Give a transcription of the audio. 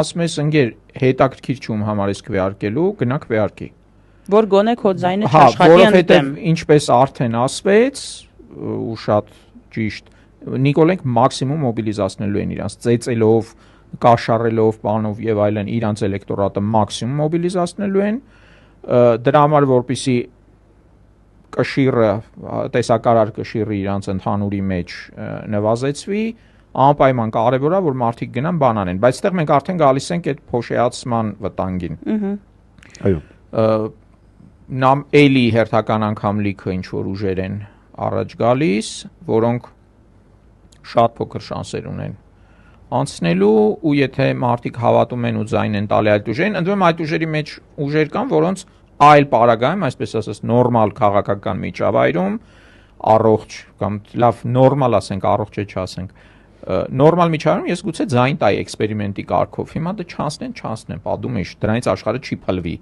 ասում ես ընկեր հետաքրքիր չում համար ես քվեարկելու, գնա քվեարկի։ Որ գոնե քո ձայնը Հա, չաշխատի ընդդեմ։ որովհետև ինչպես արդեն ասվեց, ու շատ ճիշտ, Նիկոլենք մաքսիմում մոբիլիզացնելու են իրանց ծեծելով, կաշառելով, բանով եւ այլն իրանց էլեկտորատը մաքսիմում մոբիլիզացնելու են, դրա համար որպեսի կշիռը, տեսակարար կշիռը իրանց ընդհանուրի մեջ նվազեցվի, անպայման կարևոր է որ մարդիկ գնան բան անեն, բայց այդտեղ մենք արդեն գալիս ենք այդ փոշիացման վտանգին։ Այո։ Նա էլի հերթական անգամ լիքը ինչ որ ուժեր են առաջ գալիս, որոնք շատ փոքր շանսեր ունեն անցնելու, ու եթե մարդիկ հավատում են ու ձայն են տալի այդ ուժերին, ընդ որում այդ ուժերի մեջ ուժեր կան, որոնց այլ պարագայում, այսպես ասած, նորմալ քաղաքական միջավայրում առողջ կամ լավ նորմալ ասենք, առողջ չասենք, նորմալ միջավայրում ես գուցե ձայն տայի էքսպերիմենտի կարգով, հիմա դա չանցնեն, պատում է, դրանից աշխարհը չի փլվի։